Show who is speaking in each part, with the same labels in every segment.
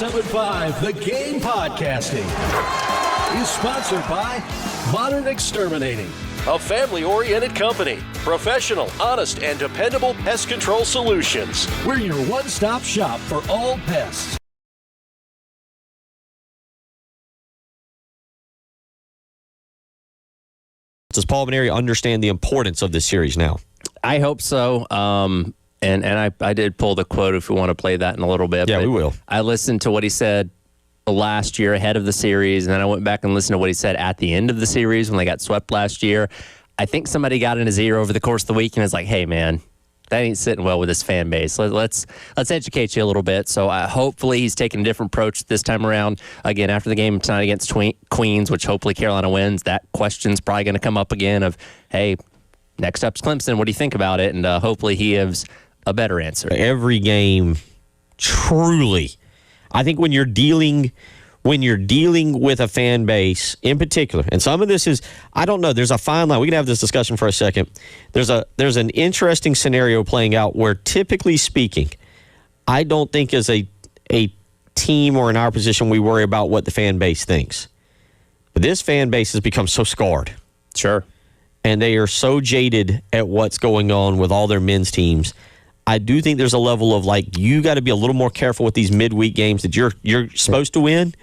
Speaker 1: 97.5 The Game Podcasting is sponsored by Modern Exterminating, a family-oriented company. Professional, honest, and dependable pest control solutions. We're your one-stop shop for all pests.
Speaker 2: Does Paul Maneri understand the importance of this series now?
Speaker 3: I hope so. And I did pull the quote if we want to play that in a little bit.
Speaker 2: Yeah, we will.
Speaker 3: I listened to what he said last year ahead of the series, and then I went back and listened to what he said at the end of the series when they got swept last year. I think somebody got in his ear over the course of the week and was like, hey, man, that ain't sitting well with this fan base. Let's educate you a little bit. So hopefully he's taking a different approach this time around. Again, after the game tonight against Queens, which hopefully Carolina wins, that question's probably going to come up again of, hey, next up's Clemson. What do you think about it? And hopefully he gives a better answer.
Speaker 2: Every game, truly, I think when you're dealing with a fan base in particular, and some of this is, I don't know, there's a fine line. We can have this discussion for a second. There's an interesting scenario playing out where, typically speaking, I don't think as a team or in our position we worry about what the fan base thinks. But this fan base has become so scarred.
Speaker 3: Sure.
Speaker 2: And they are so jaded at what's going on with all their men's teams. I do think there's a level of, like, you got to be a little more careful with these midweek games that you're supposed to win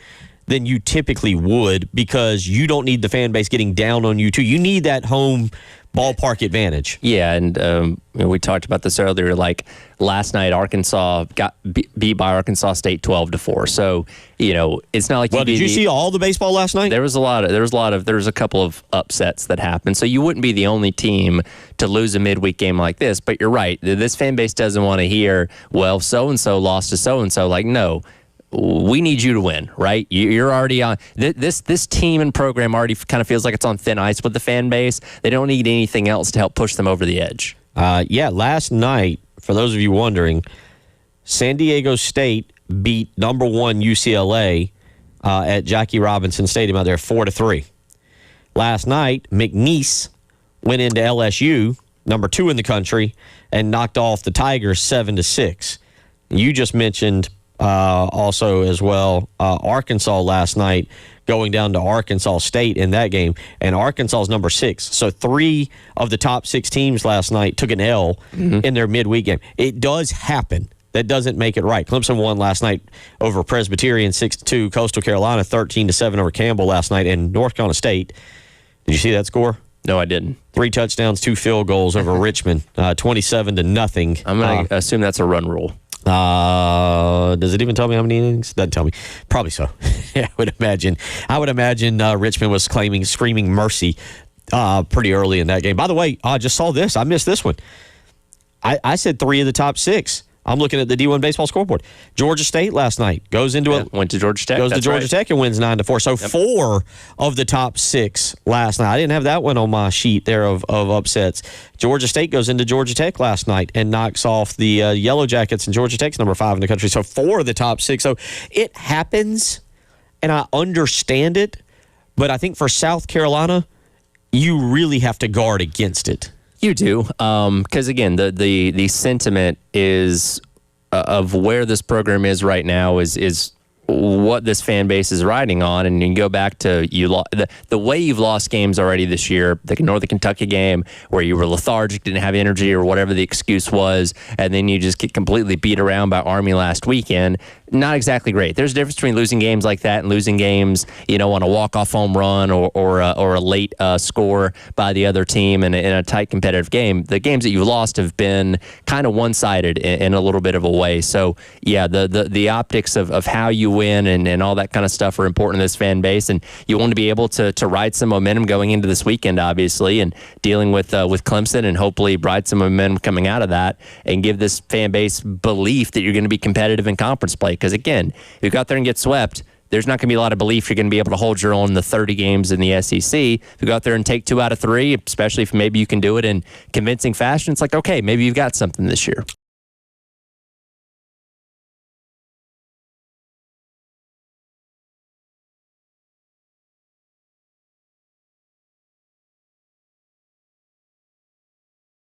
Speaker 2: than you typically would, because you don't need the fan base getting down on you too. You need that home ballpark advantage.
Speaker 3: Yeah, and we talked about this earlier. Like last night, Arkansas got beat by Arkansas State 12-4. So it's not like.
Speaker 2: Well, did you see all the baseball last night?
Speaker 3: There was a couple of upsets that happened. So you wouldn't be the only team to lose a midweek game like this. But you're right. This fan base doesn't want to hear, well, so and so lost to so and so. Like, no. We need you to win, right? You're already on this team and program already kind of feels like it's on thin ice with the fan base. They don't need anything else to help push them over the edge.
Speaker 2: Last night, for those of you wondering, San Diego State beat number 1 UCLA at Jackie Robinson Stadium out there 4-3. Last night, McNeese went into LSU, number 2 in the country, and knocked off the Tigers 7-6. You just mentioned also as well, Arkansas last night going down to Arkansas State in that game, and Arkansas is number 6. So 3 of the top 6 teams last night took an L in their midweek game. It does happen. That doesn't make it right. Clemson won last night over Presbyterian 6-2, Coastal Carolina 13-7 over Campbell last night, and North Carolina State. Did you see that score?
Speaker 3: No, I didn't.
Speaker 2: 3 touchdowns, 2 field goals over Richmond, 27-0.
Speaker 3: I'm going to assume that's a run rule.
Speaker 2: Does it even tell me how many innings? Doesn't tell me. Probably so. I would imagine Richmond was screaming mercy pretty early in that game. By the way, I just saw this. I missed this one. I said 3 of the top 6. I'm looking at the D1 baseball scoreboard. Georgia State last night went to Georgia Tech. Goes to Georgia Tech and wins 9-4. So 4 of the top 6 last night. I didn't have that one on my sheet there of upsets. Georgia State goes into Georgia Tech last night and knocks off the Yellow Jackets, and Georgia Tech's number 5 in the country. So 4 of the top 6. So it happens, and I understand it, but I think for South Carolina, you really have to guard against it.
Speaker 3: You do, because again, the sentiment is of where this program is right now is what this fan base is riding on, and you can go back to the way you've lost games already this year, the Northern Kentucky game where you were lethargic, didn't have energy, or whatever the excuse was, and then you just get completely beat around by Army last weekend. Not exactly great. There's a difference between losing games like that and losing games, on a walk-off home run or a late score by the other team in a tight competitive game. The games that you've lost have been kind of one-sided in a little bit of a way. So, yeah, the optics of how you win and all that kind of stuff are important to this fan base, and you want to be able to ride some momentum going into this weekend, obviously, and dealing with Clemson, and hopefully ride some momentum coming out of that and give this fan base belief that you're going to be competitive in conference play. Because, again, if you go out there and get swept, there's not going to be a lot of belief you're going to be able to hold your own in the 30 games in the SEC. If you go out there and take 2 out of 3, especially if maybe you can do it in convincing fashion, it's like, okay, maybe you've got something this year.